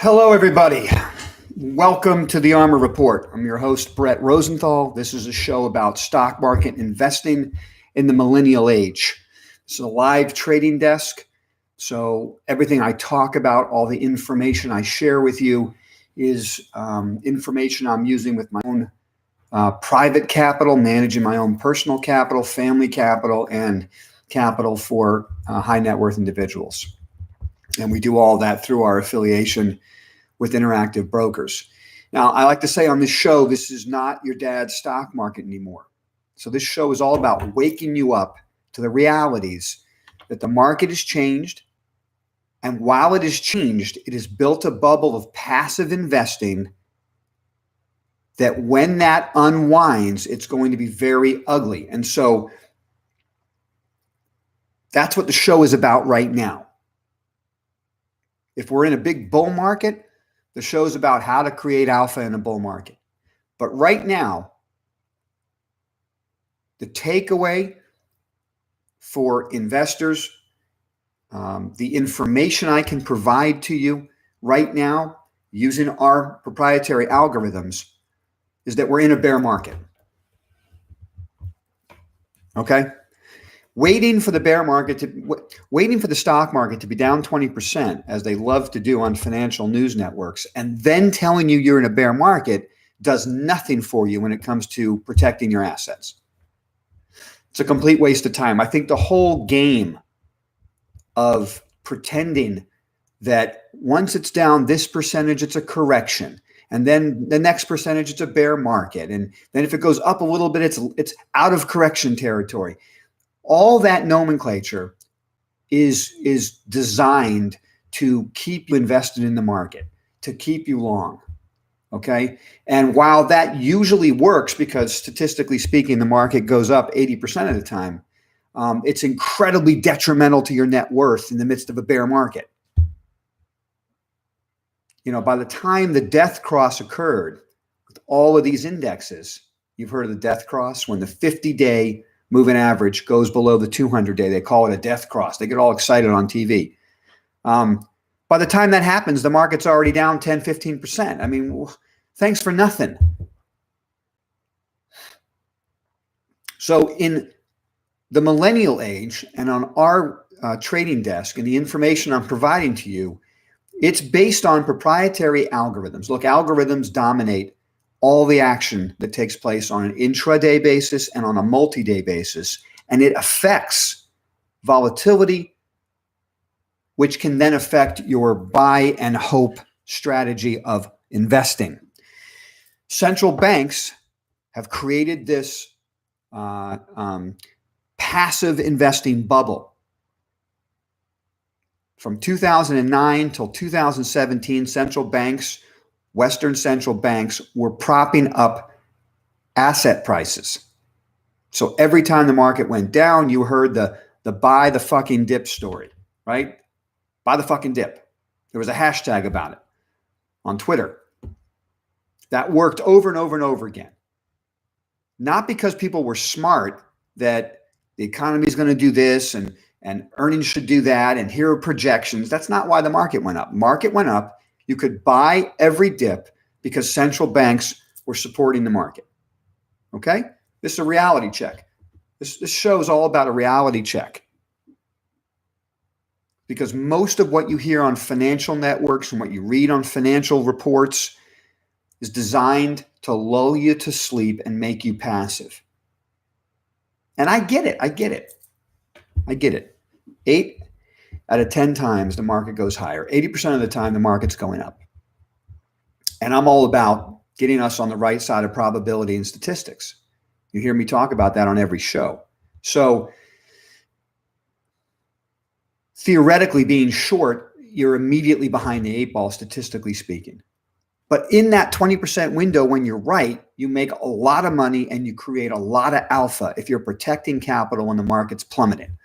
Hello, everybody. Welcome to the ARMR Report. I'm your host, Brett Rosenthal. This is a show about stock market investing in the millennial age. It's a live trading desk. So everything I talk about, all the information I share with you is information I'm using with my own private capital, managing my own personal capital, family capital, and capital for high net worth individuals. And we do all that through our affiliation with Interactive Brokers. Now, I like to say on this show, this is not your dad's stock market anymore. So this show is all about waking you up to the realities that the market has changed. And while it has changed, it has built a bubble of passive investing that when that unwinds, it's going to be very ugly. And so that's what the show is about right now. If we're in a big bull market, the show is about how to create alpha in a bull market. But right now, the takeaway for investors, the information I can provide to you right now using our proprietary algorithms is that we're in a bear market. Okay? Waiting for the stock market to be down 20%, as they love to do on financial news networks, and then telling you you're in a bear market does nothing for you when it comes to protecting your assets. It's a complete waste of time. I think the whole game of pretending that once it's down this percentage, it's a correction, and then the next percentage, it's a bear market, and then if it goes up a little bit, it's out of correction territory. All that nomenclature is designed to keep you invested in the market, to keep you long, okay? And while that usually works because statistically speaking, the market goes up 80% of the time, it's incredibly detrimental to your net worth in the midst of a bear market. You know, by the time the death cross occurred with all of these indexes, you've heard of the death cross, when the 50-day moving average goes below the 200-day. They call it a death cross. They get all excited on TV. By the time that happens, the market's already down 10, 15%. I mean, thanks for nothing. So in the millennial age and on our trading desk and the information I'm providing to you, it's based on proprietary algorithms. Look, algorithms dominate all the action that takes place on an intraday basis and on a multi-day basis, and it affects volatility, which can then affect your buy and hope strategy of investing. Central banks have created this passive investing bubble. From 2009 till 2017, Western central banks were propping up asset prices. So every time the market went down, you heard the buy the fucking dip story, right? Buy the fucking dip. There was a hashtag about it on Twitter. That worked over and over and over again. Not because people were smart that the economy is going to do this and earnings should do that and here are projections. That's not why the market went up. Market went up. You could buy every dip because central banks were supporting the market. Okay? This is a reality check. This show is all about a reality check. Because most of what you hear on financial networks and what you read on financial reports is designed to lull you to sleep and make you passive. And I get it. I get it. 8 out of 10 times the market goes higher. 80% of the time the market's going up. And I'm all about getting us on the right side of probability and statistics. You hear me talk about that on every show. So theoretically, being short, you're immediately behind the 8 ball, statistically speaking. But in that 20% window, when you're right, you make a lot of money and you create a lot of alpha if you're protecting capital when the market's plummeting.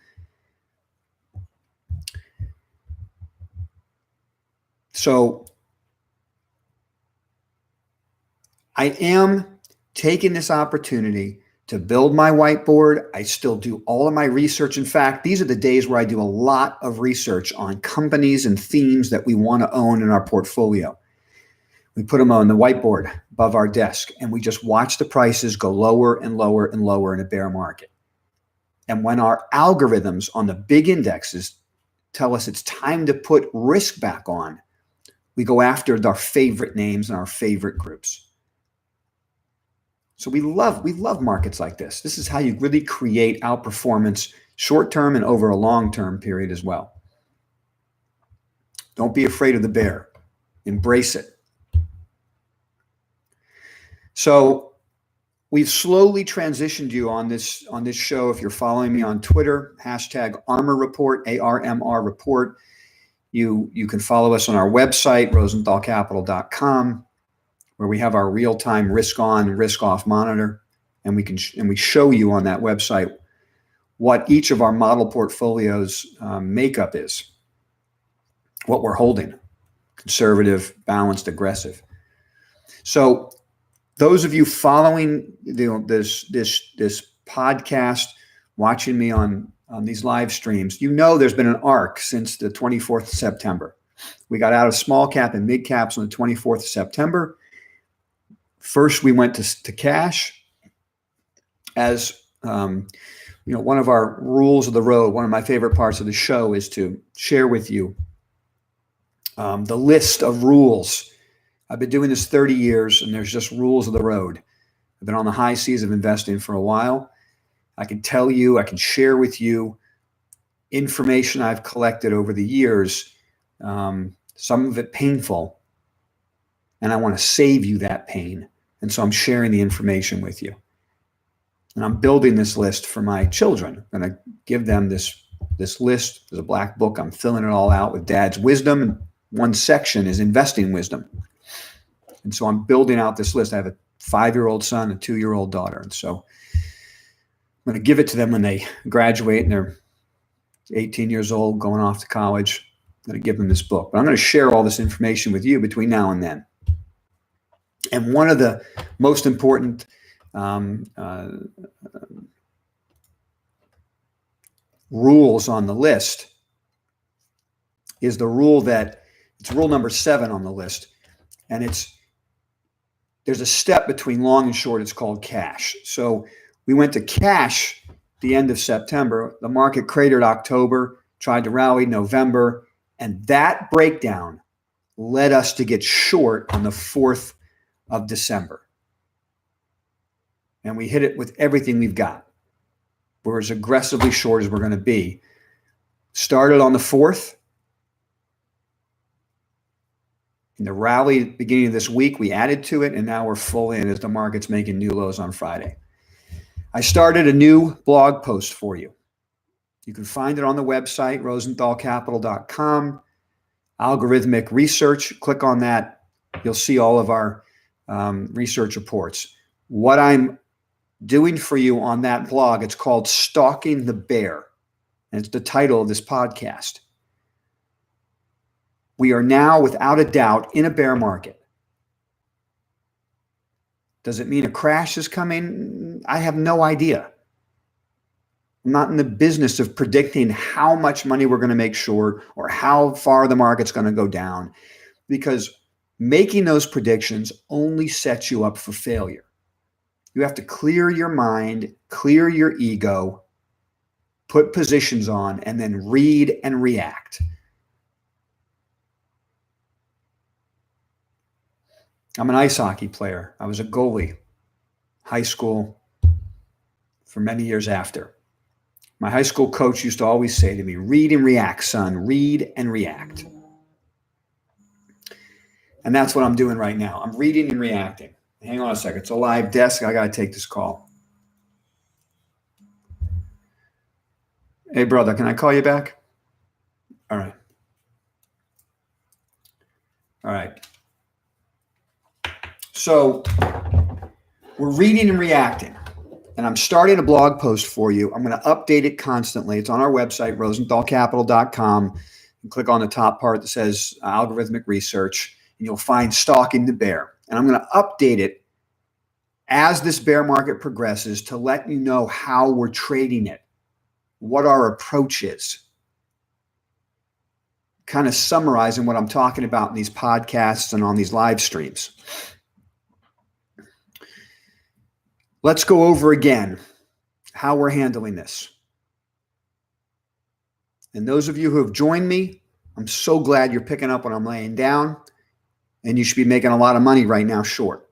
So I am taking this opportunity to build my whiteboard. I still do all of my research. In fact, these are the days where I do a lot of research on companies and themes that we want to own in our portfolio. We put them on the whiteboard above our desk, and we just watch the prices go lower and lower and lower in a bear market. And when our algorithms on the big indexes tell us it's time to put risk back on, we go after our favorite names and our favorite groups. So we love markets like this. This is how you really create outperformance short-term and over a long-term period as well. Don't be afraid of the bear. Embrace it. So we've slowly transitioned you on this show. If you're following me on Twitter, hashtag ARMR Report, ARMR Report. You can follow us on our website, rosenthalcapital.com, where we have our real-time risk on, risk off monitor, and we show you on that website what each of our model portfolios makeup is, what we're holding, conservative, balanced, aggressive. So those of you following this podcast, watching me on these live streams, there's been an arc since the 24th of September. We got out of small cap and mid caps on the 24th of September. First, we went to cash. As one of our rules of the road, one of my favorite parts of the show is to share with you the list of rules. I've been doing this 30 years, and there's just rules of the road. I've been on the high seas of investing for a while. I can tell you, I can share with you information I've collected over the years, some of it painful, and I want to save you that pain. And so I'm sharing the information with you. And I'm building this list for my children. I'm going to give them this list. There's a black book. I'm filling it all out with Dad's wisdom. And one section is investing wisdom. And so I'm building out this list. I have a 5-year-old son, a 2-year-old daughter. And so I'm going to give it to them when they graduate and they're 18 years old, going off to college. I'm going to give them this book. But I'm going to share all this information with you between now and then. And one of the most important rules on the list is the rule that it's rule number 7 on the list. And there's a step between long and short. It's called cash. So we went to cash the end of September. The market cratered October, tried to rally November, and that breakdown led us to get short on the 4th of December. And we hit it with everything we've got. We're as aggressively short as we're going to be. Started on the 4th. In the rally beginning of this week, we added to it, and now we're full in as the market's making new lows on Friday. I started a new blog post for you. You can find it on the website, rosenthalcapital.com. Algorithmic research. Click on that. You'll see all of our research reports. What I'm doing for you on that blog, it's called Stalking the Bear. And it's the title of this podcast. We are now, without a doubt, in a bear market. Does it mean a crash is coming? I have no idea. I'm not in the business of predicting how much money we're going to make short or how far the market's going to go down, because making those predictions only sets you up for failure. You have to clear your mind, clear your ego, put positions on, and then read and react. I'm an ice hockey player. I was a goalie, high school, for many years after. My high school coach used to always say to me, read and react, son, read and react. And that's what I'm doing right now. I'm reading and reacting. Hang on a second. It's a live desk. I got to take this call. Hey, brother, can I call you back? All right. All right. So we're reading and reacting. And I'm starting a blog post for you. I'm going to update it constantly. It's on our website, rosenthalcapital.com. And click on the top part that says algorithmic research, and you'll find Stalking the Bear. And I'm going to update it as this bear market progresses to let you know how we're trading it, what our approach is. Kind of summarizing what I'm talking about in these podcasts and on these live streams. Let's go over again how we're handling this. And those of you who have joined me, I'm so glad you're picking up what I'm laying down, and you should be making a lot of money right now short.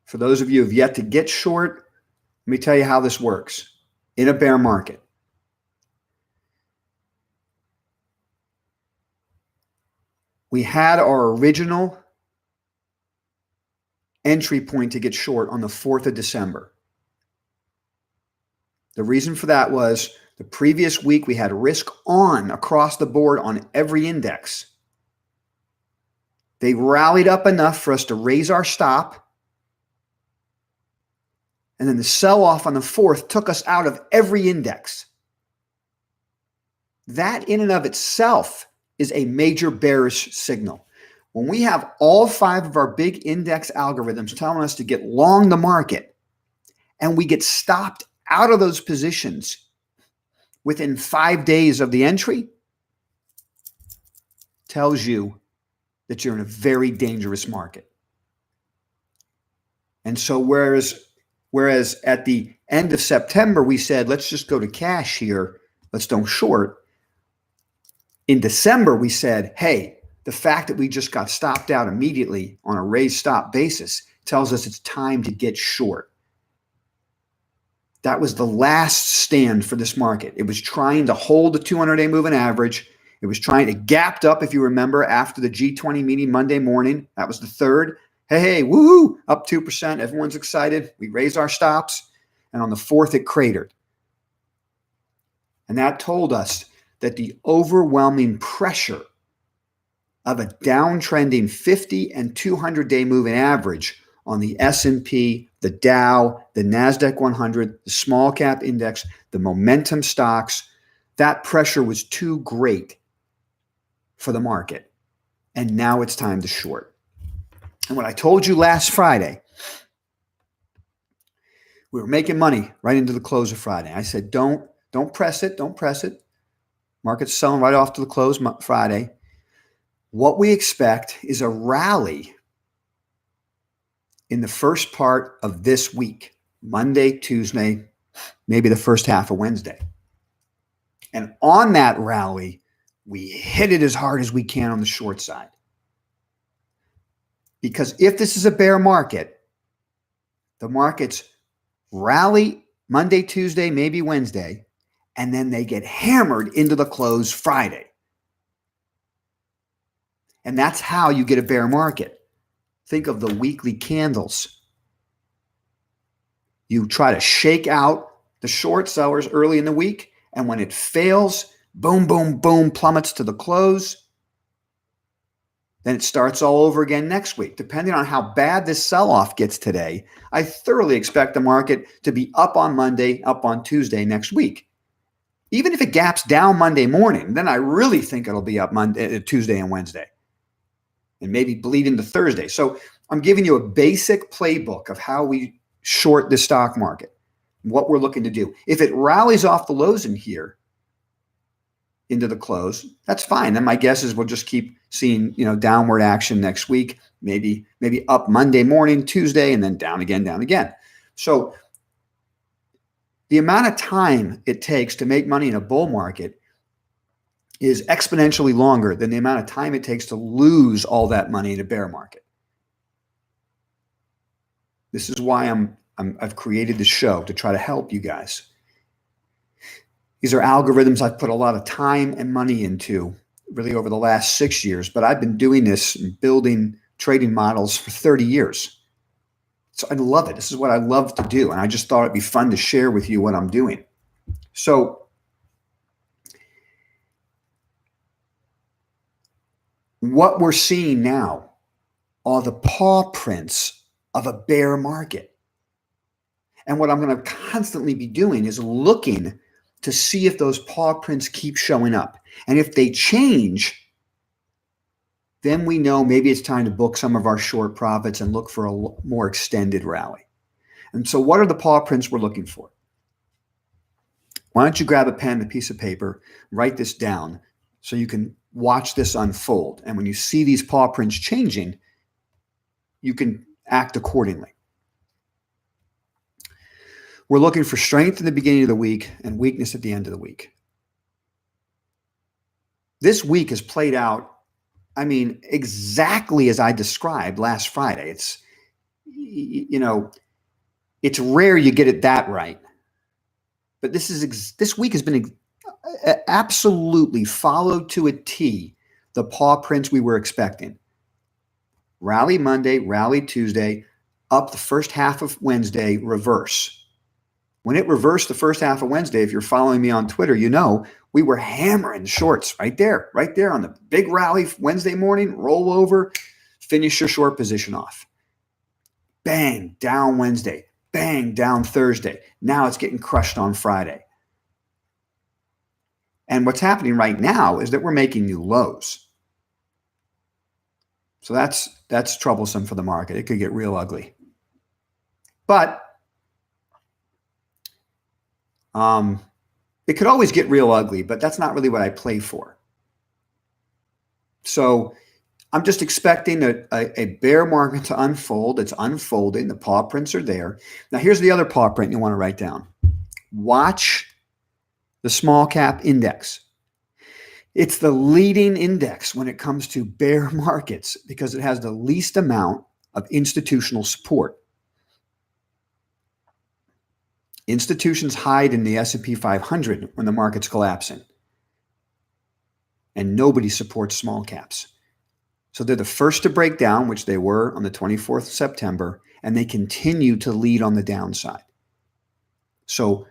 For those of you who have yet to get short, let me tell you how this works in a bear market. We had our original entry point to get short on the 4th of December. The reason for that was the previous week we had risk on across the board on every index. They rallied up enough for us to raise our stop. And then the sell-off on the 4th took us out of every index. That in and of itself is a major bearish signal. When we have all 5 of our big index algorithms telling us to get long the market, and we get stopped out of those positions within 5 days of the entry, tells you that you're in a very dangerous market. And so whereas at the end of September, we said, let's just go to cash here, let's don't short. In December, we said, hey, the fact that we just got stopped out immediately on a raised stop basis tells us it's time to get short. That was the last stand for this market. It was trying to hold the 200-day moving average. It was trying to gapped up, if you remember, after the G20 meeting Monday morning. That was the 3rd. Hey, woohoo, up 2%. Everyone's excited. We raised our stops. And on the 4th, it cratered. And that told us that the overwhelming pressure of a downtrending 50 and 200-day moving average on the S&P, the Dow, the NASDAQ 100, the small cap index, the momentum stocks, that pressure was too great for the market. And now it's time to short. And what I told you last Friday, we were making money right into the close of Friday. I said, don't press it. Don't press it. Market's selling right off to the close Friday. What we expect is a rally in the first part of this week, Monday, Tuesday, maybe the first half of Wednesday. And on that rally, we hit it as hard as we can on the short side. Because if this is a bear market, the markets rally Monday, Tuesday, maybe Wednesday, and then they get hammered into the close Friday. And that's how you get a bear market. Think of the weekly candles. You try to shake out the short sellers early in the week, and when it fails, boom, boom, boom, plummets to the close. Then it starts all over again next week. Depending on how bad this sell-off gets today, I thoroughly expect the market to be up on Monday, up on Tuesday next week. Even if it gaps down Monday morning, then I really think it'll be up Monday, Tuesday and Wednesday, and maybe bleed into Thursday. So I'm giving you a basic playbook of how we short the stock market, what we're looking to do. If it rallies off the lows in here into the close, that's fine. Then my guess is we'll just keep seeing, downward action next week, maybe up Monday morning, Tuesday, and then down again, down again. So the amount of time it takes to make money in a bull market is exponentially longer than the amount of time it takes to lose all that money in a bear market. This is why I've created this show, to try to help you guys. These are algorithms I've put a lot of time and money into really over the last 6 years, but I've been doing this and building trading models for 30 years. So I love it. This is what I love to do. And I just thought it'd be fun to share with you what I'm doing. So what we're seeing now are the paw prints of a bear market. And what I'm going to constantly be doing is looking to see if those paw prints keep showing up. And if they change, then we know maybe it's time to book some of our short profits and look for a more extended rally. And so what are the paw prints we're looking for? Why don't you grab a pen, a piece of paper, write this down so you can watch this unfold. And when you see these paw prints changing, you can act accordingly. We're looking for strength in the beginning of the week and weakness at the end of the week. This week has played out, exactly as I described last Friday. It's, it's rare you get it that right. But this week has been absolutely followed to a T the paw prints we were expecting. Rally Monday, rally Tuesday, up the first half of Wednesday, reverse. When it reversed the first half of Wednesday, if you're following me on Twitter, we were hammering shorts right there on the big rally Wednesday morning, roll over, finish your short position off. Bang, down Wednesday. Bang, down Thursday. Now it's getting crushed on Friday. And what's happening right now is that we're making new lows. So that's troublesome for the market. It could get real ugly. But it could always get real ugly, but that's not really what I play for. So I'm just expecting a bear market to unfold. It's unfolding. The paw prints are there. Now, here's the other paw print you want to write down. Watch the small cap index. It's the leading index when it comes to bear markets because it has the least amount of institutional support. Institutions hide in the S&P 500 when the market's collapsing. And nobody supports small caps. So they're the first to break down, which they were on the 24th of September, and they continue to lead on the downside. So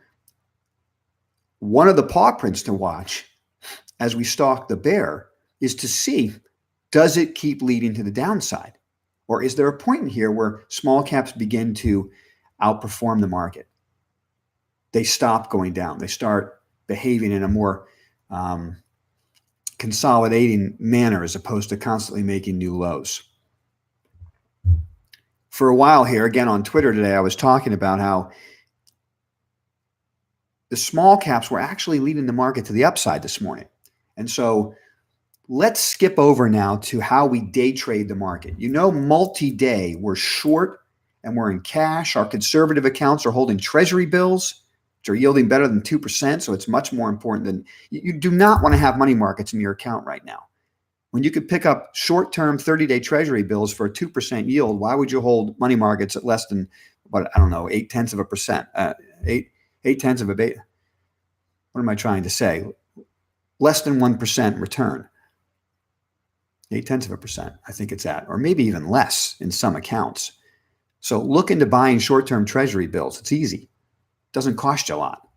one of the paw prints to watch as we stalk the bear is to see, does it keep leading to the downside? Or is there a point in here where small caps begin to outperform the market? They stop going down. They start behaving in a more consolidating manner as opposed to constantly making new lows. For a while here, again on Twitter today, I was talking about how the small caps were actually leading the market to the upside this morning. And so let's skip over now to how we day trade the market. Multi-day, we're short and we're in cash. Our conservative accounts are holding treasury bills, which are yielding better than 2%. So it's much more important than you do not want to have money markets in your account right now. When you could pick up short-term 30-day treasury bills for a 2% yield, why would you hold money markets at less than, 0.8%? 8/10 of a beta. What am I trying to say? Less than 1% return. 0.8%, I think it's at, or maybe even less in some accounts. So look into buying short-term treasury bills. It's easy. Doesn't cost you a lot.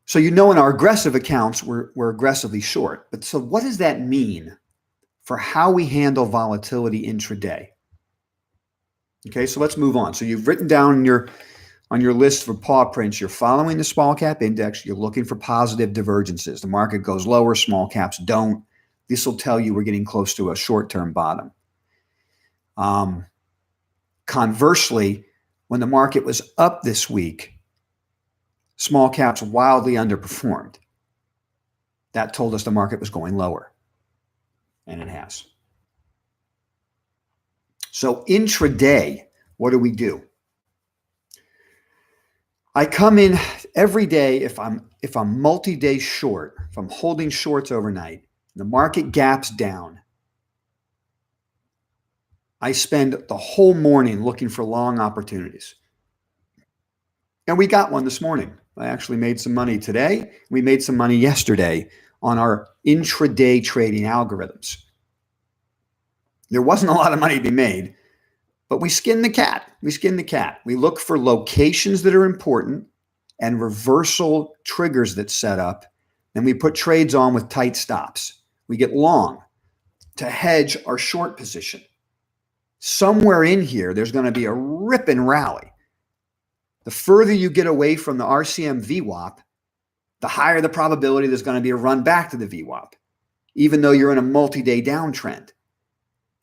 So in our aggressive accounts, we're aggressively short. But so what does that mean for how we handle volatility intraday? Okay, so let's move on. So you've written down on your list for paw prints, you're following the small cap index. You're looking for positive divergences. The market goes lower, small caps don't. This will tell you we're getting close to a short-term bottom. Conversely, when the market was up this week, small caps wildly underperformed. That told us the market was going lower, and it has. So intraday, what do? I come in every day if I'm multi-day short, if I'm holding shorts overnight, the market gaps down. I spend the whole morning looking for long opportunities. And we got one this morning. I actually made some money today. We made some money yesterday on our intraday trading algorithms. There wasn't a lot of money to be made, but we skinned the cat. We look for locations that are important and reversal triggers that set up. And we put trades on with tight stops. We get long to hedge our short position. Somewhere in here, there's going to be a ripping rally. The further you get away from the RCM VWAP, the higher the probability there's going to be a run back to the VWAP. even though you're in a multi-day downtrend.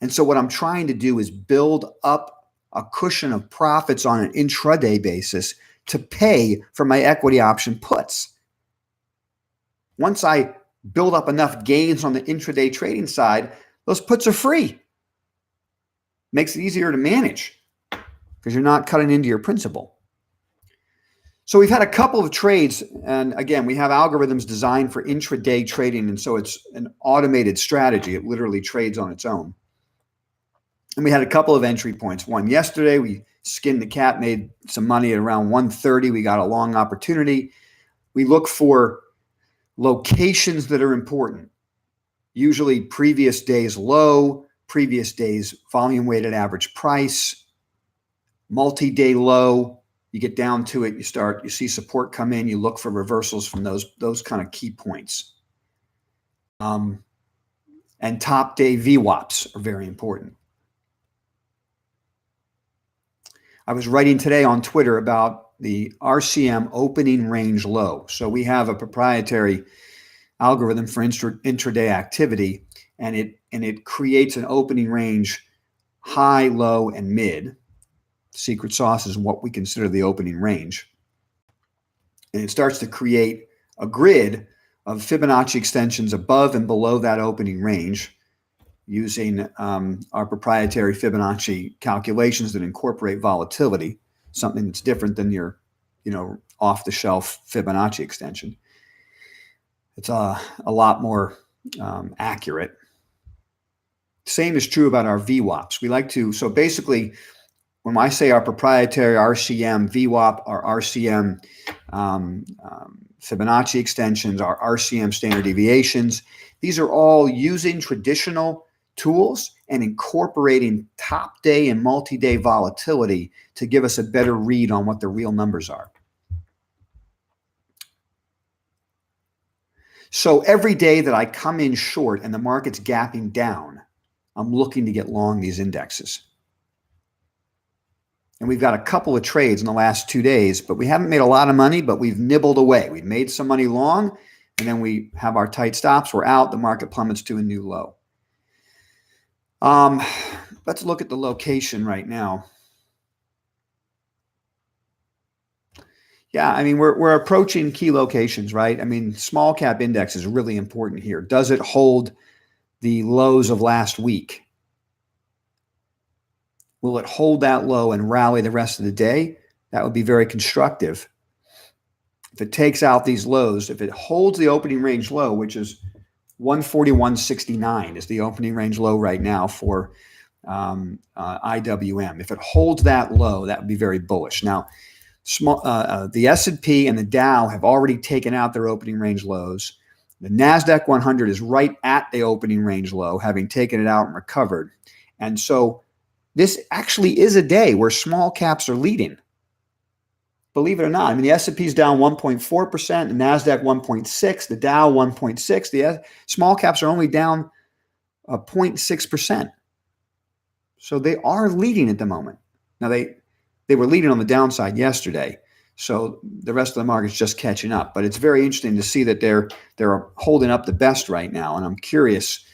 And so what I'm trying to do is build up a cushion of profits on an intraday basis to pay for my equity option puts. Once I build up enough gains on the intraday trading side, those puts are free. Makes it easier to manage because you're not cutting into your principal. So we've had a couple of trades, and again, we have algorithms designed for intraday trading, and so it's an automated strategy. It literally trades on its own. And we had a couple of entry points. One yesterday, we skinned the cat, made some money at around 130. We got a long opportunity. We look for locations that are important, usually previous day's low, previous day's volume weighted average price, multi-day low. You get down to it, you see support come in, you look for reversals from those kind of key points. And top day VWAPs are very important. I was writing today on Twitter about the RCM opening range low. So we have a proprietary algorithm for intraday activity, and it creates an opening range high, low, and mid. Secret sauce is what we consider the opening range. And it starts to create a grid of Fibonacci extensions above and below that opening range using our proprietary Fibonacci calculations that incorporate volatility, something that's different than your, off-the-shelf Fibonacci extension. It's a lot more accurate. Same is true about our VWAPs. We like to, so basically, when I say our proprietary RCM VWAP, our RCM Fibonacci extensions, our RCM standard deviations, these are all using traditional tools and incorporating top day and multi-day volatility to give us a better read on what the real numbers are. So every day that I come in short and the market's gapping down, I'm looking to get long these indexes. And we've got a couple of trades in the last 2 days, but we haven't made a lot of money, but we've nibbled away. We've made some money long, and then we have our tight stops. We're out. The market plummets to a new low. Let's look at the location right now. Yeah, I mean, we're approaching key locations, right? I mean, small cap index is really important here. Does it hold the lows of last week? Will it hold that low and rally the rest of the day? That would be very constructive. If it takes out these lows, if it holds the opening range low, which is 141.69 is the opening range low right now for IWM. If it holds that low, that would be very bullish. Now, the S&P and the Dow have already taken out their opening range lows. The NASDAQ 100 is right at the opening range low, having taken it out and recovered. And so this actually is a day where small caps are leading. Believe it or not. I mean, the S&P is down 1.4%, the NASDAQ 1.6%, the Dow 1.6%. The small caps are only down 0.6%. So they are leading at the moment. Now, they were leading on the downside yesterday, so the rest of the market's just catching up. But it's very interesting to see that they're holding up the best right now, and I'm curious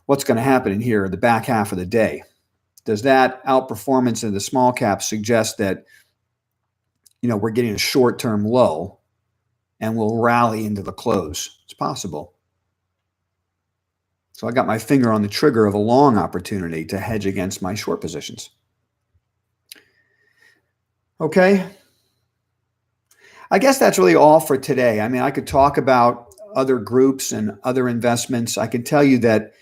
what's going to happen in here the back half of the day. Does that outperformance in the small caps suggest that we're getting a short-term low and we'll rally into the close? It's possible. So I got my finger on the trigger of a long opportunity to hedge against my short positions. Okay. I guess that's really all for today. I mean, I could talk about other groups and other investments. I can tell you that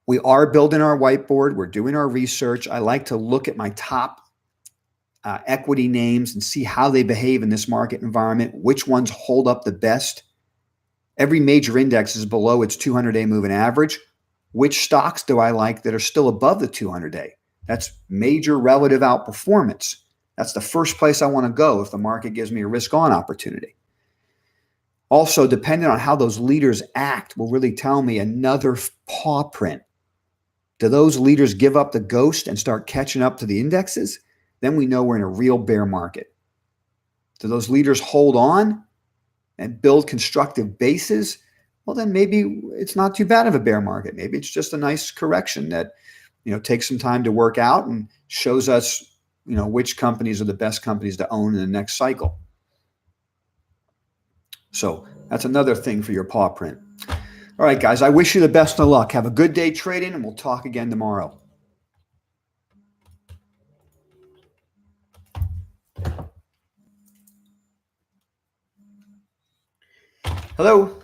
we are building our whiteboard. We're doing our research. I like to look at my top equity names and see how they behave in this market environment, which ones hold up the best. Every major index is below its 200-day moving average. Which stocks do I like that are still above the 200-day? That's major relative outperformance. That's the first place I want to go if the market gives me a risk-on opportunity. Also, depending on how those leaders act will really tell me another paw print. Do those leaders give up the ghost and start catching up to the indexes? Then we know we're in a real bear market. Do those leaders hold on and build constructive bases well, then maybe it's not too bad of a bear market. Maybe it's just a nice correction that, takes some time to work out and shows us, which companies are the best companies to own in the next cycle. So that's another thing for your paw print. All right, guys, I wish you the best of luck. Have a good day trading, and we'll talk again tomorrow. Hello.